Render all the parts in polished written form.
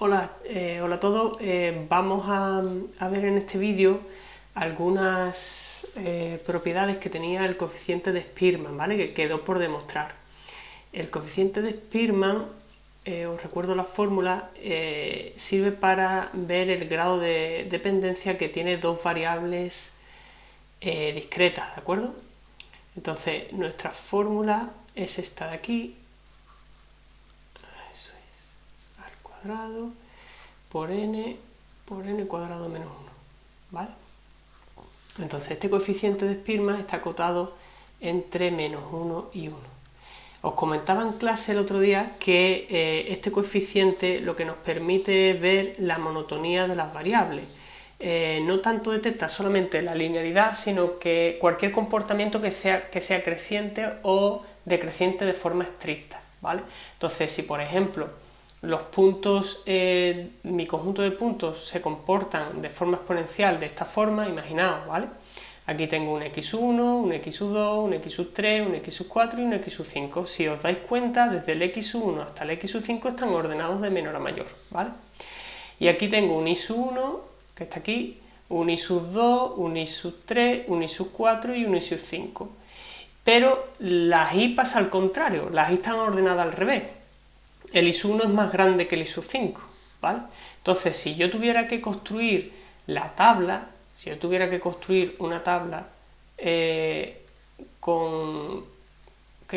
Hola a todos. Vamos a ver en este vídeo algunas propiedades que tenía el coeficiente de Spearman, ¿vale? Que quedó por demostrar. El coeficiente de Spearman, os recuerdo la fórmula, sirve para ver el grado de dependencia que tiene dos variables discretas, ¿de acuerdo? Entonces, nuestra fórmula es esta de aquí. Eso es, al cuadrado por n cuadrado menos 1, ¿vale? Entonces este coeficiente de Spearman está acotado entre menos 1 y 1. Os comentaba en clase el otro día que este coeficiente lo que nos permite es ver la monotonía de las variables. No tanto detecta solamente la linealidad, sino que cualquier comportamiento que sea creciente o decreciente de forma estricta, ¿vale? Entonces, si por ejemplo los puntos, mi conjunto de puntos se comportan de forma exponencial de esta forma, imaginaos, ¿vale? Aquí tengo un x1, un x2, un x3, un x4 y un x5. Si os dais cuenta, desde el x1 hasta el x5 están ordenados de menor a mayor, ¿vale? Y aquí tengo un i1, que está aquí, un i2, un i3, un i4 y un i5. Pero las i pasa al contrario, las i están ordenadas al revés. El i1 es más grande que el i5, ¿vale? Entonces, si yo tuviera que construir la tabla, si yo tuviera que construir una tabla que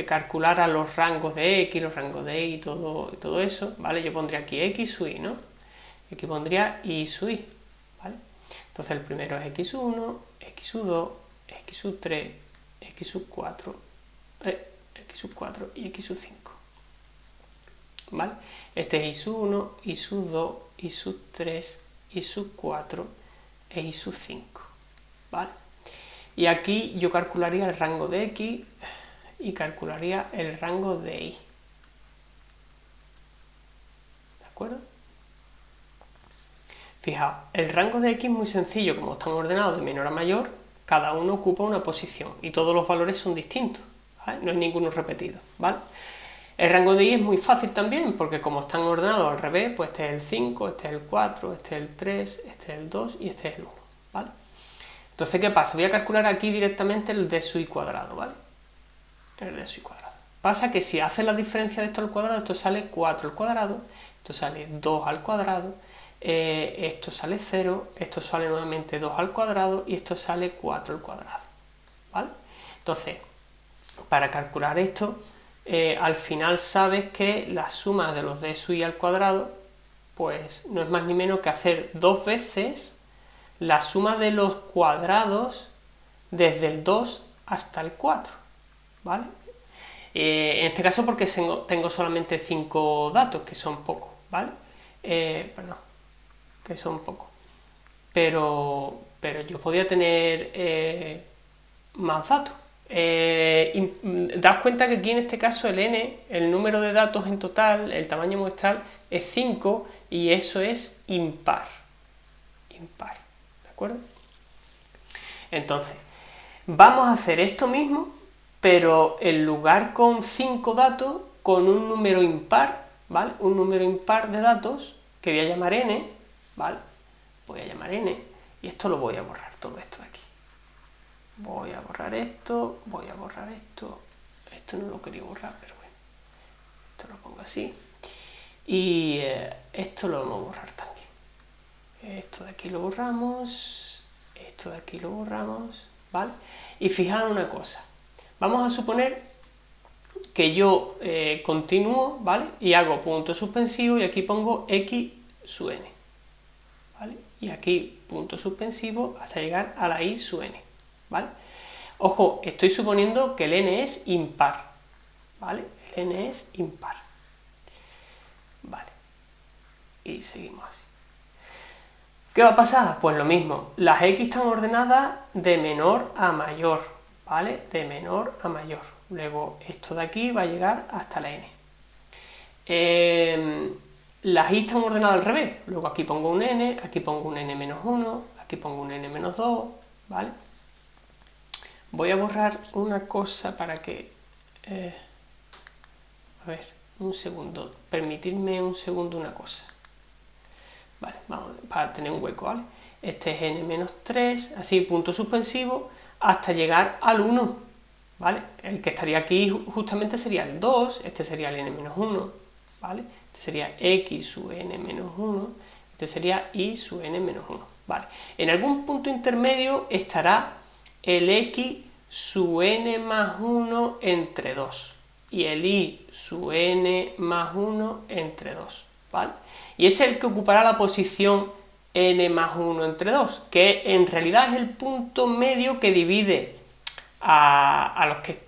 calculara los rangos de x, los rangos de y y todo eso, ¿vale? Yo pondría aquí x sub y, ¿no? Aquí pondría y sub y, ¿vale? Entonces el primero es x1, x2, x3, x4, x4 y x5. ¿Vale? Este es I1, I2, I3, I4 e I5, ¿vale? Y aquí yo calcularía el rango de X y calcularía el rango de Y, ¿de acuerdo? Fijaos, el rango de X es muy sencillo, como están ordenados de menor a mayor, cada uno ocupa una posición y todos los valores son distintos, ¿vale? No hay ninguno repetido, ¿vale? El rango de y es muy fácil también, porque como están ordenados al revés, pues este es el 5, este es el 4, este es el 3, este es el 2 y este es el 1, ¿vale? Entonces, ¿qué pasa? Voy a calcular aquí directamente el d sub i cuadrado, ¿vale? El d sub i cuadrado. Pasa que si haces la diferencia de esto al cuadrado, esto sale 4 al cuadrado, esto sale 2 al cuadrado, esto sale 0, esto sale nuevamente 2 al cuadrado y esto sale 4 al cuadrado, ¿vale? Entonces, para calcular esto, al final sabes que la suma de los d sub i al cuadrado pues no es más ni menos que hacer dos veces la suma de los cuadrados desde el 2 hasta el 4, ¿vale? En este caso porque tengo solamente 5 datos, que son pocos, ¿vale? Perdón, que son pocos. Pero yo podía tener más datos. Daos cuenta que aquí en este caso el n, el número de datos en total, el tamaño muestral es 5 y eso es impar, ¿de acuerdo? Entonces, vamos a hacer esto mismo, pero en lugar con 5 datos, con un número impar, ¿vale? Un número impar de datos que voy a llamar n, ¿vale? Voy a llamar n y esto lo voy a borrar, todo esto de aquí. Voy a borrar esto, voy a borrar esto. Esto no lo quería borrar, pero bueno. Esto lo pongo así. Y esto lo vamos a borrar también. Esto de aquí lo borramos. Esto de aquí lo borramos, ¿vale? Y fijaos una cosa. Vamos a suponer que yo continúo, ¿vale? Y hago punto suspensivo y aquí pongo x sub n, ¿vale? Y aquí punto suspensivo hasta llegar a la y sub n, ¿vale? Ojo, estoy suponiendo que el n es impar, ¿vale? El n es impar, ¿vale? Y seguimos así. ¿Qué va a pasar? Pues lo mismo, las x están ordenadas de menor a mayor, ¿vale? De menor a mayor. Luego esto de aquí va a llegar hasta la n. Las y están ordenadas al revés. Luego aquí pongo un n, aquí pongo un n menos 1, aquí pongo un n menos 2, ¿vale? Voy a borrar una cosa para que... a ver, un segundo. Permitidme un segundo una cosa. a tener un hueco, ¿vale? Este es n-3, así, punto suspensivo, hasta llegar al 1, ¿vale? El que estaría aquí justamente sería el 2, este sería el n-1, ¿vale? Este sería x sub n-1, este sería y sub n-1, ¿vale? En algún punto intermedio estará el x sub n más 1 entre 2 y el y sub n más 1 entre 2, ¿vale? Y es el que ocupará la posición n más 1 entre 2, que en realidad es el punto medio que divide a los que...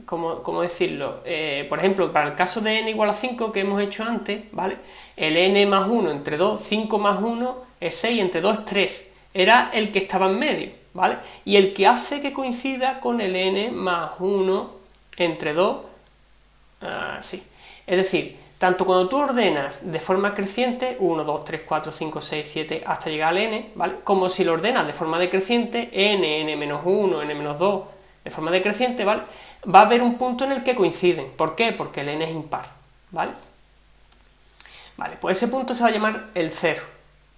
¿cómo decirlo? Por ejemplo, para el caso de n igual a 5 que hemos hecho antes, ¿vale? El n más 1 entre 2, 5 más 1 es 6, entre 2 es 3. Era el que estaba en medio, ¿vale? Y el que hace que coincida con el n más 1 entre 2, sí. Es decir, tanto cuando tú ordenas de forma creciente, 1, 2, 3, 4, 5, 6, 7, hasta llegar al n, ¿vale? Como si lo ordenas de forma decreciente, n-1, n-2, de forma decreciente, ¿vale? Va a haber un punto en el que coinciden. ¿Por qué? Porque el n es impar, ¿vale? Vale, pues ese punto se va a llamar el 0,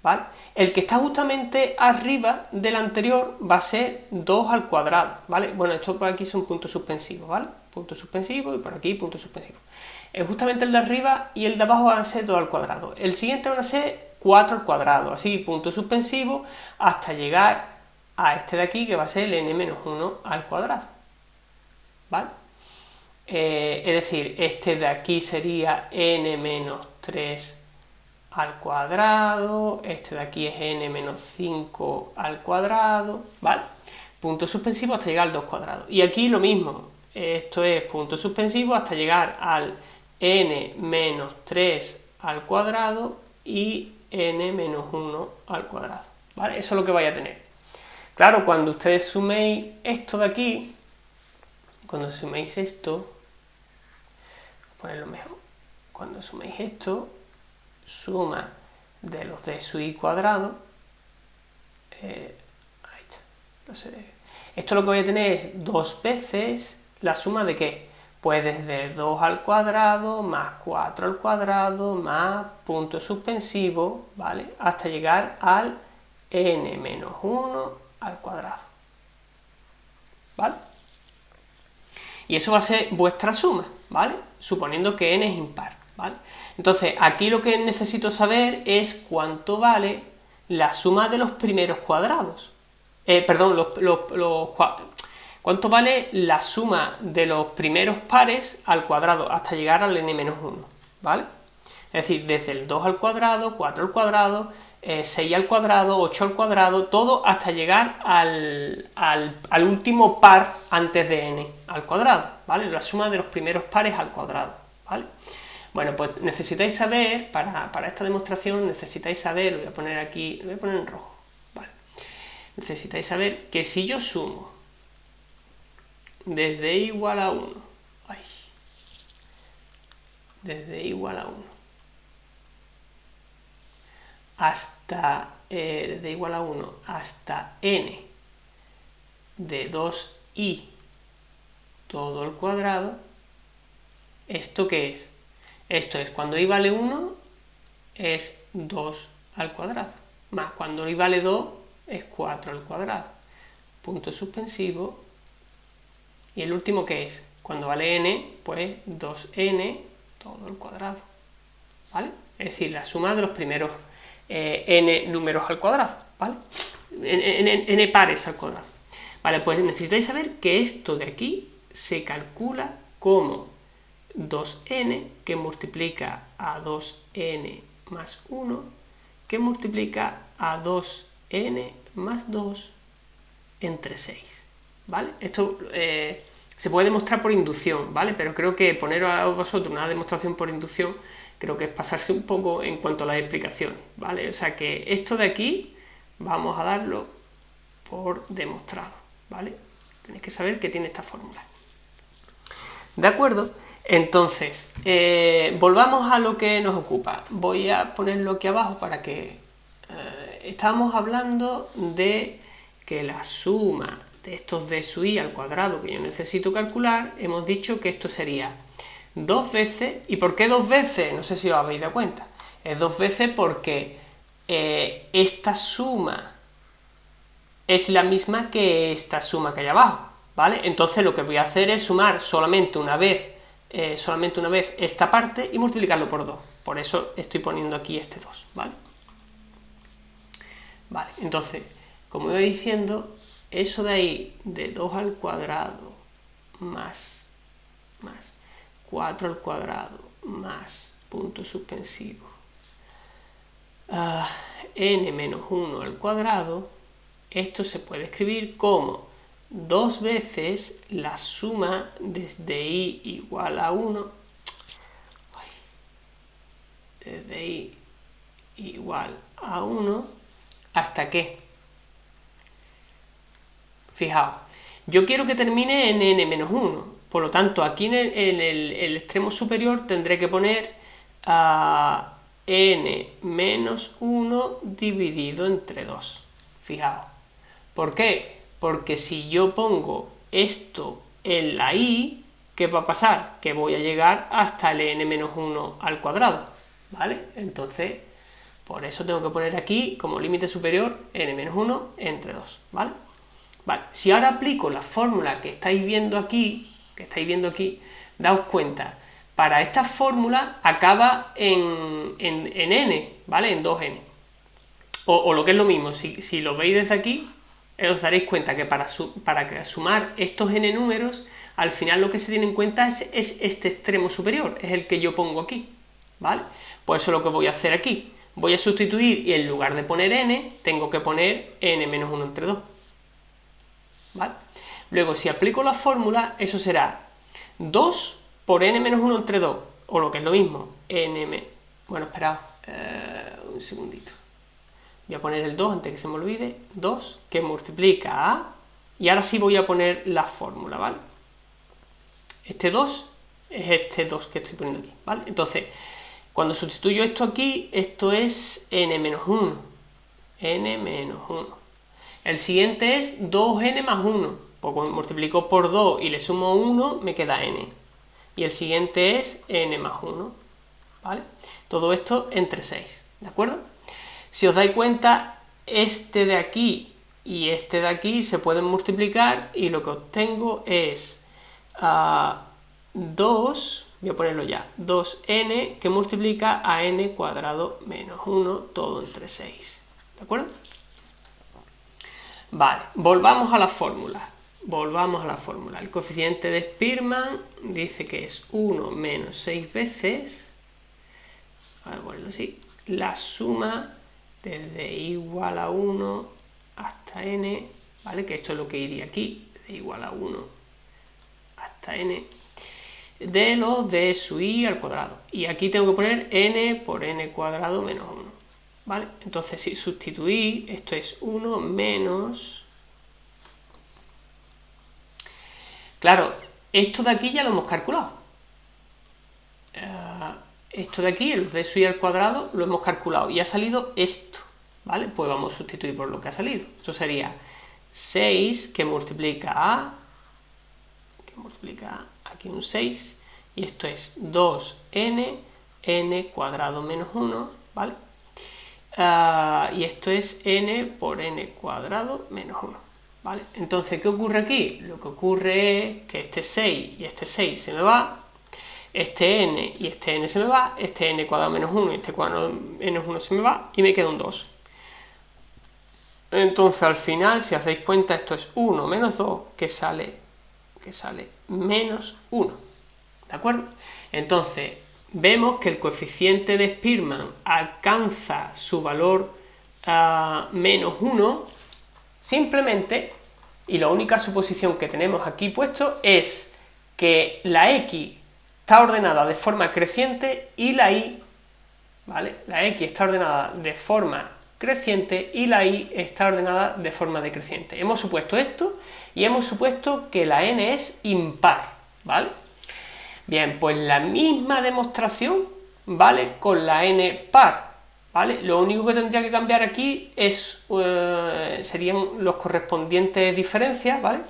¿vale? El que está justamente arriba del anterior va a ser 2 al cuadrado, ¿vale? Bueno, esto por aquí son puntos suspensivos, ¿vale? Punto suspensivo y por aquí punto suspensivo. Justamente el de arriba y el de abajo van a ser 2 al cuadrado. El siguiente van a ser 4 al cuadrado, así, punto suspensivo, hasta llegar a este de aquí, que va a ser el n-1 al cuadrado, ¿vale? Es decir, este de aquí sería n-3 al cuadrado, este de aquí es n-5 al cuadrado, ¿vale? Punto suspensivo hasta llegar al 2 cuadrado. Y aquí lo mismo, esto es punto suspensivo hasta llegar al n-3 al cuadrado y n-1 al cuadrado, ¿vale? Eso es lo que vaya a tener. Claro, cuando ustedes suméis esto de aquí, cuando suméis esto, voy a ponerlo mejor, cuando suméis esto, suma de los de su i cuadrado, ahí está. Entonces, esto lo que voy a tener es 2 veces la suma de ¿qué? Pues desde 2 al cuadrado más 4 al cuadrado más punto suspensivo, ¿vale? Hasta llegar al n-1 al cuadrado, ¿vale? Y eso va a ser vuestra suma, ¿vale? Suponiendo que n es impar, ¿vale? Entonces, aquí lo que necesito saber es cuánto vale la suma de los primeros cuadrados. Cuánto vale la suma de los primeros pares al cuadrado hasta llegar al n-1, ¿vale? Es decir, desde el 2 al cuadrado, 4 al cuadrado, 6 al cuadrado, 8 al cuadrado, todo hasta llegar al último par antes de n al cuadrado, ¿vale? La suma de los primeros pares al cuadrado, ¿vale? Bueno, pues necesitáis saber, para esta demostración, necesitáis saber, lo voy a poner aquí, lo voy a poner en rojo, ¿vale? Necesitáis saber que si yo sumo desde i igual a 1, desde i igual a 1, hasta, desde igual a 1 hasta n de 2i todo al cuadrado, ¿esto qué es? Esto es, cuando i vale 1 es 2 al cuadrado, más cuando i vale 2 es 4 al cuadrado, punto suspensivo, y el último ¿qué es? Cuando vale n, pues 2n todo al cuadrado, ¿vale? Es decir, la suma de los primeros n números al cuadrado, ¿vale? N pares al cuadrado. Vale, pues necesitáis saber que esto de aquí se calcula como 2n que multiplica a 2n más 1 que multiplica a 2n más 2 entre 6, ¿vale? Esto se puede demostrar por inducción, ¿vale? Pero creo que poner a vosotros una demostración por inducción creo que es pasarse un poco en cuanto a las explicaciones, ¿vale? O sea que esto de aquí vamos a darlo por demostrado, ¿vale? Tenéis que saber que tiene esta fórmula. ¿De acuerdo? Entonces, volvamos a lo que nos ocupa. Voy a ponerlo aquí abajo para que... estábamos hablando de que la suma de estos de su i al cuadrado que yo necesito calcular, hemos dicho que esto sería 2 veces, ¿y por qué 2 veces? No sé si os habéis dado cuenta. Es 2 veces porque esta suma es la misma que esta suma que hay abajo, ¿vale? Entonces lo que voy a hacer es sumar solamente una vez esta parte y multiplicarlo por 2. Por eso estoy poniendo aquí este 2, ¿vale? Vale, entonces, como iba diciendo, eso de ahí, de 2 al cuadrado más 4 al cuadrado más punto suspensivo n menos 1 al cuadrado, esto se puede escribir como 2 veces la suma desde i igual a 1, desde i igual a 1, ¿hasta qué? Fijaos, yo quiero que termine en n menos 1, por lo tanto aquí en el extremo superior tendré que poner n menos 1 dividido entre 2. Fijaos, ¿por qué? Porque si yo pongo esto en la i, ¿qué va a pasar? Que voy a llegar hasta el n menos 1 al cuadrado, ¿vale? Entonces, por eso tengo que poner aquí como límite superior n menos 1 entre 2, ¿vale? Vale, si ahora aplico la fórmula que estáis viendo aquí, daos cuenta, para esta fórmula acaba en n, ¿vale? En 2n. O lo que es lo mismo, si lo veis desde aquí, os daréis cuenta que para sumar estos n números, al final lo que se tiene en cuenta es este extremo superior, es el que yo pongo aquí, ¿vale? Pues eso es lo que voy a hacer aquí. Voy a sustituir y en lugar de poner n, tengo que poner n menos 1 entre 2. ¿Vale? Luego, si aplico la fórmula, eso será 2 por n menos 1 entre 2, o lo que es lo mismo, bueno, esperad un segundito. Voy a poner el 2 antes que se me olvide, 2 que multiplica a, y ahora sí voy a poner la fórmula, ¿vale? Este 2 es este 2 que estoy poniendo aquí, ¿vale? Entonces, cuando sustituyo esto aquí, esto es n menos 1, n menos 1. El siguiente es 2n más 1, pues cuando multiplico por 2 y le sumo 1, me queda n. Y el siguiente es n más 1, ¿vale? Todo esto entre 6, ¿de acuerdo? Si os dais cuenta, este de aquí y este de aquí se pueden multiplicar y lo que obtengo es 2, voy a ponerlo ya, 2n que multiplica a n cuadrado menos 1, todo entre 6, ¿de acuerdo? Vale, volvamos a la fórmula. El coeficiente de Spearman dice que es 1 menos 6 veces, bueno, sí, la suma desde igual a 1 hasta n, ¿vale? Que esto es lo que iría aquí, de igual a 1 hasta n, de los de su i al cuadrado. Y aquí tengo que poner n por n cuadrado menos 1. ¿Vale? Entonces, si sustituí, esto es 1 menos... Claro, esto de aquí ya lo hemos calculado. Esto de aquí, el de su i al cuadrado, lo hemos calculado y ha salido esto, ¿vale? Pues vamos a sustituir por lo que ha salido. Esto sería 6 que multiplica aquí un 6, y esto es 2n, n cuadrado menos 1, ¿vale? Y esto es n por n cuadrado menos 1, ¿vale? Entonces, ¿qué ocurre aquí? Lo que ocurre es que este 6 y este 6 se me va, este n y este n se me va, este n cuadrado menos 1 y este cuadrado menos 1 se me va, y me queda un 2. Entonces, al final, si hacéis cuenta, esto es 1 menos 2, que sale menos 1, ¿de acuerdo? Entonces, vemos que el coeficiente de Spearman alcanza su valor menos 1 simplemente, y la única suposición que tenemos aquí puesto es que la x está ordenada de forma creciente y la y, ¿vale? La x está ordenada de forma creciente y la y está ordenada de forma decreciente. Hemos supuesto esto y hemos supuesto que la n es impar, ¿vale? Bien, pues la misma demostración vale con la n par, ¿vale? Lo único que tendría que cambiar aquí es serían los correspondientes diferencias, ¿vale?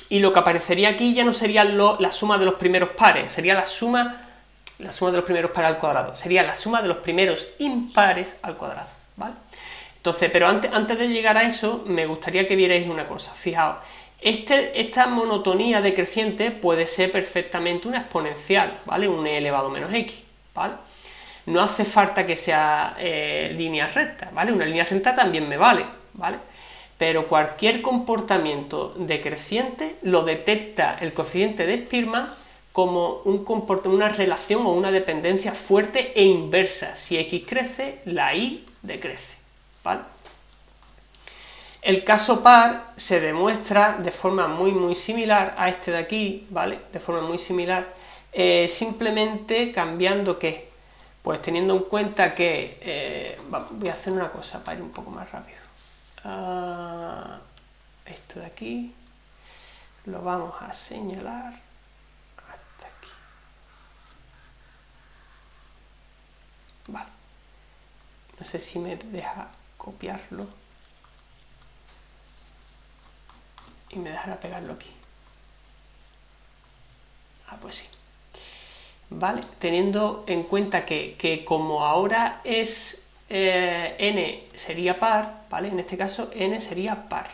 Y lo que aparecería aquí ya no sería la suma de los primeros pares, sería la suma de los primeros pares al cuadrado, sería la suma de los primeros impares al cuadrado, ¿vale? Entonces, pero antes de llegar a eso, me gustaría que vierais una cosa. Fijaos, esta monotonía decreciente puede ser perfectamente una exponencial, ¿vale? Un e elevado menos x, ¿vale? No hace falta que sea línea recta, ¿vale? Una línea recta también me vale, ¿vale? Pero cualquier comportamiento decreciente lo detecta el coeficiente de Spearman como una relación o una dependencia fuerte e inversa. Si x crece, la y decrece, ¿vale? El caso par se demuestra de forma muy similar a este de aquí, ¿vale? De forma muy similar, simplemente cambiando ¿qué? Pues teniendo en cuenta que, voy a hacer una cosa para ir un poco más rápido. Esto de aquí lo vamos a señalar hasta aquí. Vale. No sé si me deja copiarlo y me dejará pegarlo aquí. Pues sí. Vale, teniendo en cuenta que como ahora es n sería par, ¿vale? En este caso n sería par.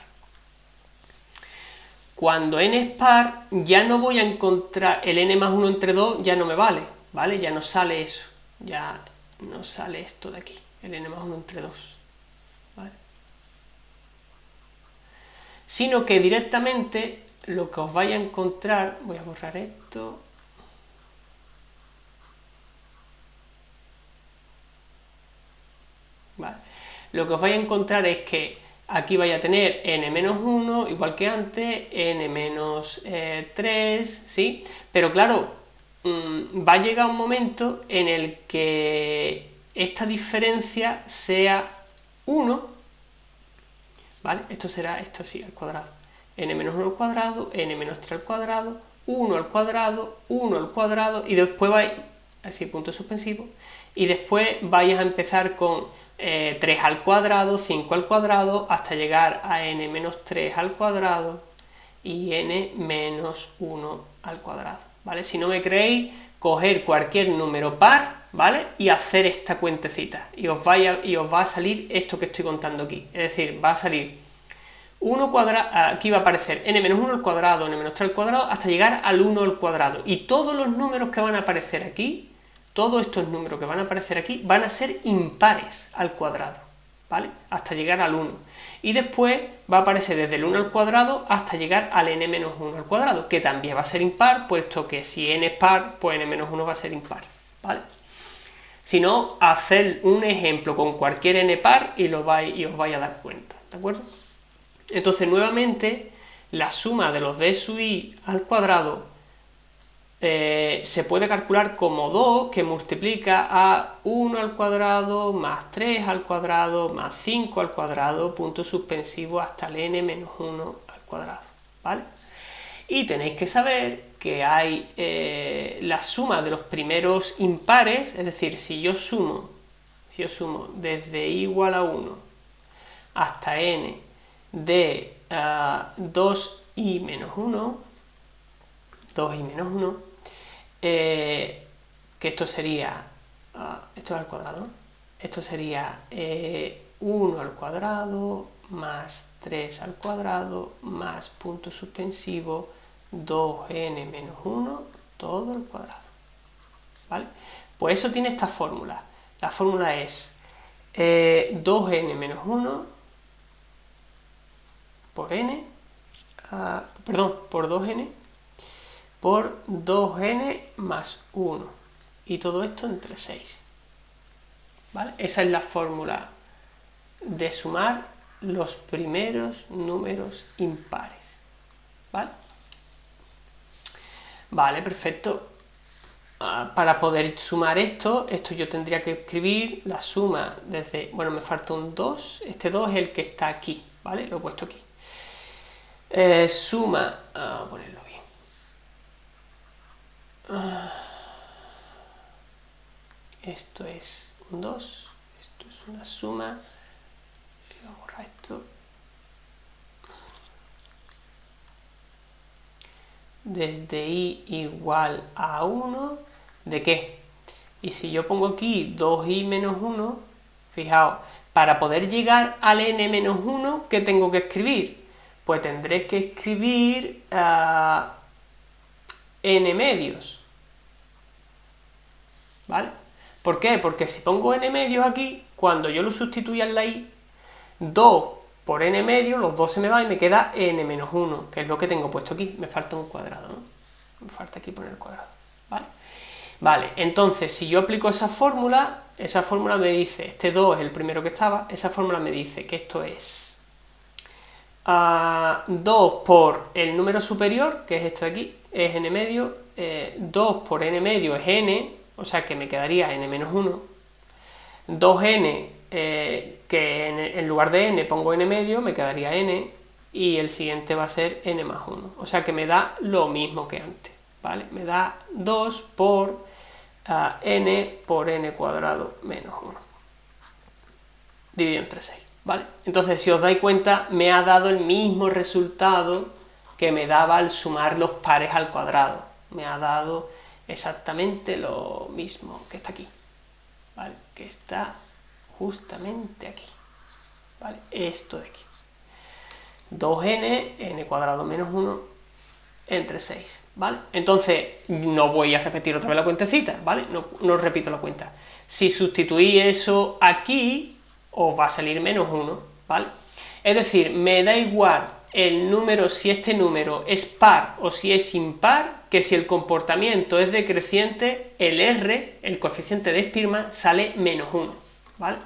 Cuando n es par, ya no voy a encontrar el n más 1 entre 2, ya no me vale, ¿vale? Ya no sale eso, ya no sale esto de aquí, el n más 1 entre 2, ¿vale? Sino que directamente lo que os vaya a encontrar, voy a borrar esto, ¿vale? Lo que os vais a encontrar es que aquí vais a tener n-1, igual que antes, n-3, ¿sí? Pero claro, va a llegar un momento en el que esta diferencia sea 1, ¿vale? Esto será, esto sí, al cuadrado. n-1 al cuadrado, n-3 al cuadrado, 1 al cuadrado, 1 al cuadrado, y después vais, así, punto suspensivo, y después vais a empezar con 3 al cuadrado, 5 al cuadrado, hasta llegar a n-3 al cuadrado y n-1 al cuadrado, ¿vale? Si no me creéis, coger cualquier número par, ¿vale? Y hacer esta cuentecita, y os va a salir esto que estoy contando aquí, es decir, va a salir 1 cuadrado, aquí va a aparecer n-1 al cuadrado, n-3 al cuadrado, hasta llegar al 1 al cuadrado, y todos los números que van a aparecer aquí, todos estos números que van a aparecer aquí van a ser impares al cuadrado, ¿vale? Hasta llegar al 1. Y después va a aparecer desde el 1 al cuadrado hasta llegar al n-1 al cuadrado, que también va a ser impar, puesto que si n es par, pues n-1 va a ser impar, ¿vale? Si no, haced un ejemplo con cualquier n par y os vais a dar cuenta, ¿de acuerdo? Entonces, nuevamente, la suma de los d sub i al cuadrado se puede calcular como 2, que multiplica a 1 al cuadrado más 3 al cuadrado más 5 al cuadrado, punto suspensivo, hasta el n-1 al cuadrado, ¿vale? Y tenéis que saber que hay la suma de los primeros impares, es decir, si yo sumo desde i igual a 1 hasta n de 2i menos 1, que esto sería, esto es al cuadrado, esto sería 1 al cuadrado más 3 al cuadrado más punto suspensivo 2n menos 1 todo al cuadrado, ¿vale? Pues eso tiene esta fórmula. La fórmula es 2n menos 1 por n, por 2n por 2n más 1, y todo esto entre 6, ¿vale? Esa es la fórmula de sumar los primeros números impares, ¿vale? Vale, perfecto. Para poder sumar esto yo tendría que escribir la suma desde, bueno, me falta un 2, este 2 es el que está aquí, ¿vale? Lo he puesto aquí. Suma, a ponerlo bien. Esto es un 2, esto es una suma, voy a borrar esto, desde i igual a 1, ¿de qué? Y si yo pongo aquí 2i menos 1, fijaos, Para poder llegar al n-1, ¿qué tengo que escribir? Pues tendré que escribir n medios, ¿vale? ¿Por qué? Porque si pongo n medios aquí, cuando yo lo sustituya en la i, 2 por n medios, los dos se me van y me queda n-1, que es lo que tengo puesto aquí. Me falta un cuadrado, ¿no? Me falta aquí poner el cuadrado, ¿vale? Vale, entonces, si yo aplico esa fórmula me dice, este 2 es el primero que estaba, esa fórmula me dice que esto es 2 por el número superior, que es este de aquí, es n medio, 2 por n medio es n, o sea que me quedaría n-1, 2n, que en lugar de n pongo n medio, me quedaría n, y el siguiente va a ser n más 1, o sea que me da lo mismo que antes, ¿vale? Me da 2 por n por n cuadrado menos 1, dividido entre 6, ¿vale? Entonces, si os dais cuenta, me ha dado el mismo resultado que me daba al sumar los pares al cuadrado. Me ha dado exactamente lo mismo que está aquí, ¿vale? Que está justamente aquí, ¿vale? Esto de aquí. 2n, n cuadrado menos 1, entre 6, ¿vale? Entonces, no voy a repetir otra vez la cuentecita, ¿vale? No repito la cuenta. Si sustituís eso aquí, os va a salir menos 1, ¿vale? Es decir, me da igual el número, si este número es par o si es impar, que si el comportamiento es decreciente, el r, el coeficiente de Spearman, sale menos 1, ¿vale?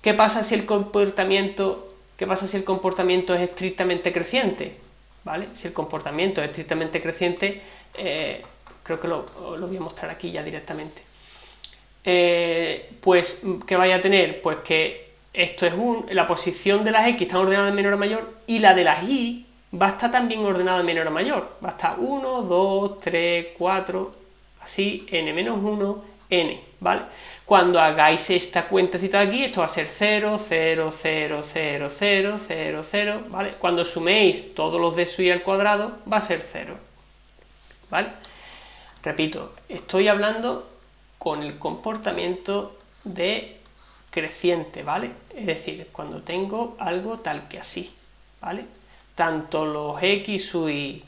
¿Qué pasa si el comportamiento es estrictamente creciente? ¿Vale? Si el comportamiento es estrictamente creciente, creo que lo voy a mostrar aquí ya directamente. Pues, ¿qué vaya a tener? Pues que esto es la posición de las x está ordenada de menor a mayor y la de las y va a estar también ordenada de menor a mayor. Va a estar 1, 2, 3, 4, así, n-1, n, ¿vale? Cuando hagáis esta cuentecita de aquí, esto va a ser 0, 0, 0, 0, 0, 0, 0, ¿vale? Cuando suméis todos los de su y al cuadrado, va a ser 0, ¿vale? Repito, estoy hablando con el comportamiento decreciente, ¿vale? Es decir, cuando tengo algo tal que así, ¿vale? Tanto los x sub i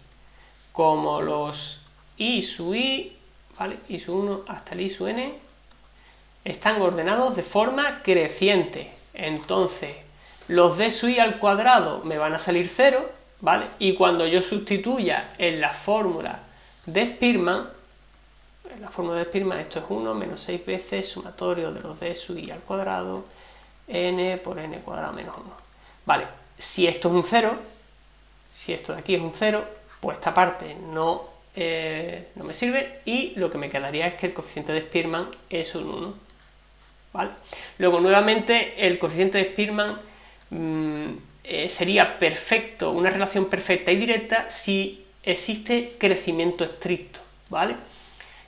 como los y sub i, ¿vale? I sub 1 hasta el i sub n están ordenados de forma creciente. Entonces, los d sub i al cuadrado me van a salir 0, ¿vale? Y cuando yo sustituya en la fórmula de Spearman, esto es 1 menos 6 veces sumatorio de los d sub i al cuadrado, n por n cuadrado menos 1. Vale, si esto es un 0, si esto de aquí es un 0, pues esta parte no me sirve y lo que me quedaría es que el coeficiente de Spearman es un 1. ¿Vale? Luego, nuevamente, el coeficiente de Spearman sería perfecto, una relación perfecta y directa si existe crecimiento estricto, ¿vale?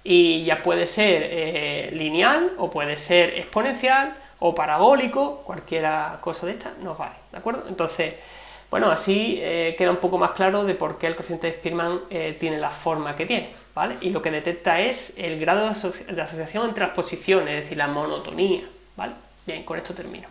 Y ya puede ser lineal, o puede ser exponencial, o parabólico, cualquiera cosa de esta nos vale, ¿de acuerdo? Entonces, bueno, así queda un poco más claro de por qué el coeficiente de Spearman tiene la forma que tiene, ¿vale? Y lo que detecta es el grado de asociación entre las posiciones, es decir, la monotonía, ¿vale? Bien, con esto termino.